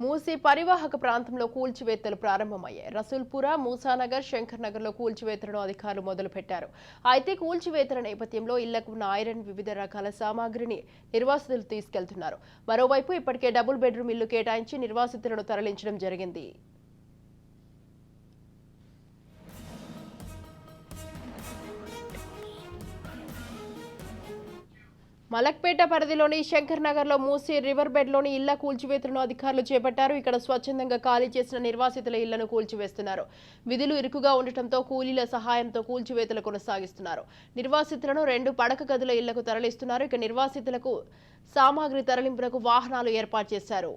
మూసీ పరివాహక ప్రాంతంలో కూల్చివేతలు ప్రారంభమయ్యాయి. రసూల్పుర, మూసానగర్, శంకర్ నగర్లో కూల్చివేతలను అధికారులు మొదలుపెట్టారు. అయితే కూల్చివేతల నేపథ్యంలో ఇళ్లకు ఉన్న ఐరన్, వివిధ రకాల సామాగ్రిని నిర్వాసితులు తీసుకెళ్తున్నారు. మరోవైపు ఇప్పటికే డబుల్ బెడ్రూమ్ ఇల్లు కేటాయించి నిర్వాసితులను తరలించడం జరిగింది. మలక్పేట పరిధిలోని శంకర్ నగర్లో మూసీ రివర్ బెడ్లోని ఇళ్ల కూల్చివేతలను అధికారులు చేపట్టారు. ఇక్కడ స్వచ్ఛందంగా ఖాళీ చేసిన నిర్వాసితుల ఇళ్లను కూల్చివేస్తున్నారు. విధులు ఇరుకుగా ఉండటంతో కూలీల సహాయంతో కూల్చివేతలు కొనసాగిస్తున్నారు. నిర్వాసితులను 2 పడక గదుల ఇళ్లకు తరలిస్తున్నారు. ఇక నిర్వాసితులకు సామాగ్రి తరలింపునకు వాహనాలు ఏర్పాటు చేశారు.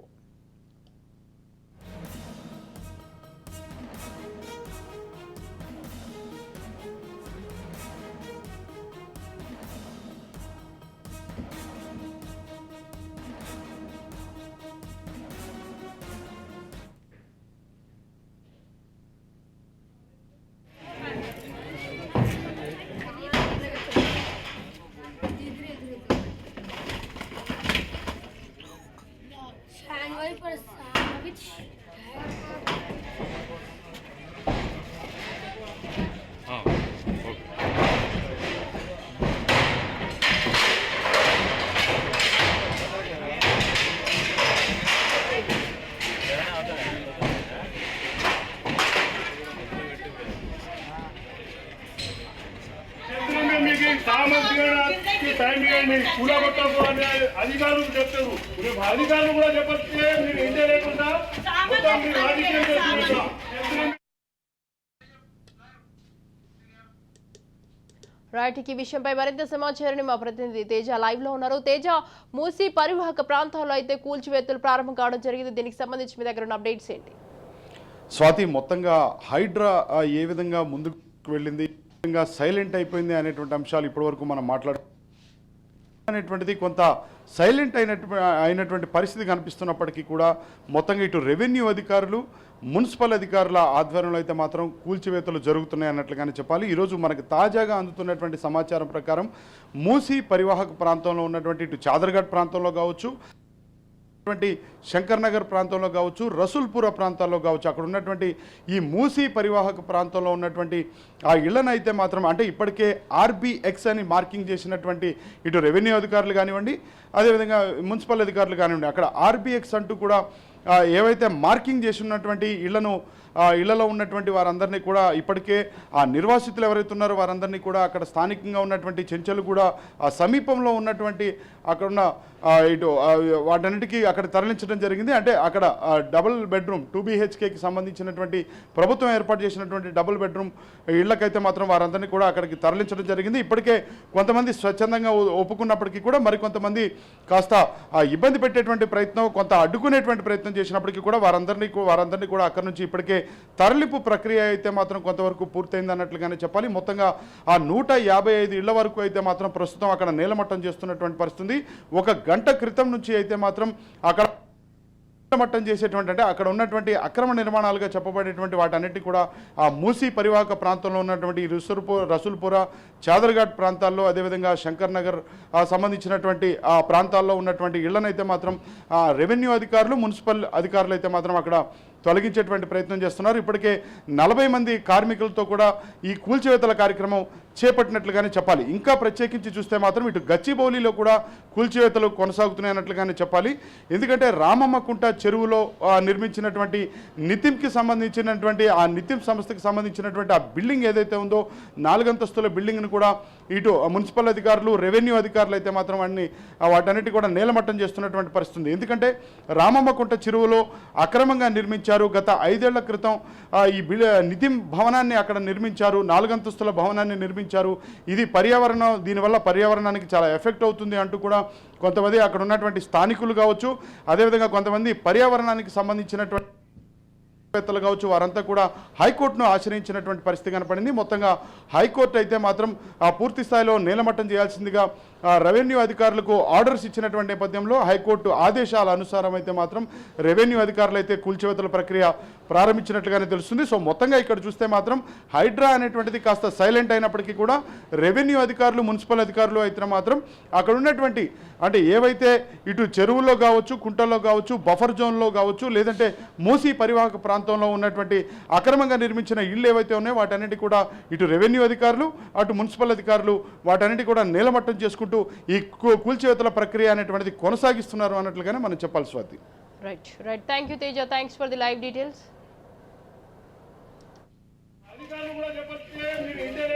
అధికారులు చెప్తారు. అధికారులు కూడా చెప్పస్తే మీరు ఏం చేయలేకుండా రైట్. ఈ విషయంపై మరింత సమాచారాన్ని మా ప్రతినిధి తేజ లైవ్ లో ఉన్నారు. తేజ, మూసీ పరివాహక ప్రాంతాల్లో అయితే కూల్చివేతలు ప్రారంభం కావడం జరిగింది. దీనికి సంబంధించి మీ దగ్గర ఉన్న అప్డేట్స్ ఏంటి? స్వాతి, మొత్తంగా హైడ్రా ఏ విధంగా ముందుకు వెళ్ళింది, సైలెంట్ అయిపోయింది అనేటువంటి అంశాలు ఇప్పటివరకు మనం అనేటువంటిది కొంత సైలెంట్ అయినటువంటి పరిస్థితి కనిపిస్తున్నప్పటికీ కూడా మొత్తంగా ఇటు రెవెన్యూ అధికారులు, మున్సిపల్ అధికారుల ఆధ్వర్యంలో అయితే మాత్రం కూల్చివేతలు జరుగుతున్నాయి అన్నట్లుగానే చెప్పాలి. ఈరోజు మనకు తాజాగా అందుతున్నటువంటి సమాచారం ప్రకారం మూసీ పరివాహక ప్రాంతంలో ఉన్నటువంటి ఇటు చాదర్ఘాట్ ప్రాంతంలో కావచ్చు, శంకర్ నగర్ ప్రాంతంలో కావచ్చు, రసూల్పుర ప్రాంతాల్లో కావచ్చు, అక్కడ ఉన్నటువంటి ఈ మూసీ పరివాహక ప్రాంతంలో ఉన్నటువంటి ఆ ఇళ్లను అయితే మాత్రం అంటే ఇప్పటికే RBX అని మార్కింగ్ చేసినటువంటి ఇటు రెవెన్యూ అధికారులు కానివ్వండి, అదేవిధంగా మున్సిపల్ అధికారులు కానివ్వండి, అక్కడ RBX అంటూ కూడా ఏవైతే మార్కింగ్ చేసి ఉన్నటువంటి ఇళ్లలో ఉన్నటువంటి వారందరినీ కూడా ఇప్పటికే ఆ నిర్వాసితులు ఎవరైతే ఉన్నారో వారందరినీ కూడా అక్కడ స్థానికంగా ఉన్నటువంటి చెంచలు కూడా ఆ సమీపంలో ఉన్నటువంటి అక్కడున్న ఇటు వాటన్నిటికీ అక్కడ తరలించడం జరిగింది. అంటే అక్కడ డబుల్ బెడ్రూమ్ 2 BHKకి సంబంధించినటువంటి ప్రభుత్వం ఏర్పాటు చేసినటువంటి డబుల్ బెడ్రూమ్ ఇళ్లకైతే మాత్రం వారందరినీ కూడా అక్కడికి తరలించడం జరిగింది. ఇప్పటికే కొంతమంది స్వచ్ఛందంగా ఒప్పుకున్నప్పటికీ కూడా మరికొంతమంది కాస్త ఇబ్బంది పెట్టేటువంటి ప్రయత్నం, కొంత అడ్డుకునేటువంటి ప్రయత్నం చేసినప్పటికీ కూడా వారందరినీ కూడా అక్కడి నుంచి ఇప్పటికే తరలింపు ప్రక్రియ అయితే మాత్రం కొంతవరకు పూర్తయింది అన్నట్లుగానే చెప్పాలి. మొత్తంగా ఆ 155 ఇళ్ల వరకు అయితే మాత్రం ప్రస్తుతం అక్కడ నేలమట్టం చేస్తున్నటువంటి పరిస్థితి. ఒక గంట క్రితం నుంచి అయితే మాత్రం అక్కడ మట్టం చేసేటువంటి అంటే అక్కడ ఉన్నటువంటి అక్రమ నిర్మాణాలుగా చెప్పబడేటువంటి వాటన్నిటి కూడా ఆ మూసీ పరివాహక ప్రాంతంలో ఉన్నటువంటి రసూల్పుర, చాదర్ఘాట్ ప్రాంతాల్లో, అదేవిధంగా శంకర్ నగర్ సంబంధించినటువంటి ఆ ప్రాంతాల్లో ఉన్నటువంటి ఇళ్లనైతే మాత్రం రెవెన్యూ అధికారులు, మున్సిపల్ అధికారులు అయితే మాత్రం అక్కడ తొలగించేటువంటి ప్రయత్నం చేస్తున్నారు. ఇప్పటికే 40 మంది కార్మికులతో కూడా ఈ కూల్చివేతల కార్యక్రమం చేపట్టినట్లుగానే చెప్పాలి. ఇంకా ప్రత్యేకించి చూస్తే మాత్రం ఇటు గచ్చిబౌలిలో కూడా కూల్చివేతలు కొనసాగుతున్నాయన్నట్లుగానే చెప్పాలి. ఎందుకంటే రామమ్మకుంట చెరువులో నిర్మించినటువంటి నితిమ్కి సంబంధించినటువంటి ఆ నితిమ్ సంస్థకి సంబంధించినటువంటి ఆ బిల్డింగ్ ఏదైతే ఉందో 4 అంతస్తుల బిల్డింగ్ను కూడా ఇటు మున్సిపల్ అధికారులు, రెవెన్యూ అధికారులు అయితే మాత్రం వాటన్నిటి కూడా నేలమట్టం చేస్తున్నటువంటి పరిస్థితి. ఎందుకంటే రామమ్మకుంట చెరువులో అక్రమంగా నిర్మించారు. గత 5 ఏళ్ల క్రితం ఈ నితిమ్ భవనాన్ని అక్కడ నిర్మించారు, 4 అంతస్తుల భవనాన్ని నిర్మించారు. ఇది దీనివల్ల పర్యావరణానికి చాలా ఎఫెక్ట్ అవుతుంది అంటూ కూడా కొంతమంది అక్కడ ఉన్నటువంటి స్థానికులు కావచ్చు, అదేవిధంగా కొంతమంది పర్యావరణానికి సంబంధించినటువంటి వేత్తలు కావచ్చు, వారంతా కూడా హైకోర్టును ఆశ్రయించినటువంటి పరిస్థితి కనపడింది. మొత్తంగా హైకోర్టు అయితే మాత్రం పూర్తి స్థాయిలో నేలమట్టం చేయాల్సిందిగా రెవెన్యూ అధికారులకు ఆర్డర్స్ ఇచ్చినటువంటి నేపథ్యంలో హైకోర్టు ఆదేశాల అనుసారం అయితే మాత్రం రెవెన్యూ అధికారులు అయితే కూల్చివేతల ప్రక్రియ ప్రారంభించినట్లుగానే తెలుస్తుంది. సో మొత్తంగా ఇక్కడ చూస్తే మాత్రం హైడ్రా అనేటువంటిది కాస్త సైలెంట్ అయినప్పటికీ కూడా రెవెన్యూ అధికారులు మున్సిపల్ అధికారులు అయితే మాత్రం అక్కడ ఉన్నటువంటి అంటే ఏవైతే ఇటు చెరువుల్లో కావచ్చు, కుంటల్లో కావచ్చు, బఫర్ జోన్లో కావచ్చు, లేదంటే మూసీ పరివాహక ప్రాంతంలో ఉన్నటువంటి అక్రమంగా నిర్మించిన ఇళ్ళు ఏవైతే ఉన్నాయో వాటన్నిటి కూడా ఇటు రెవెన్యూ అధికారులు అటు మున్సిపల్ అధికారులు వాటన్నిటి కూడా నేలమట్టం చేసుకుంటూ ఈ కూల్చివేతల ప్రక్రియ అనేటువంటిది కొనసాగిస్తున్నారు అన్నట్లుగానే మనం చెప్పాలి. Swathi. Right. Thank you Teja. Thanks for the live details. అధికారులు కూడా చెప్పొచ్చు, మీరు ఇండియా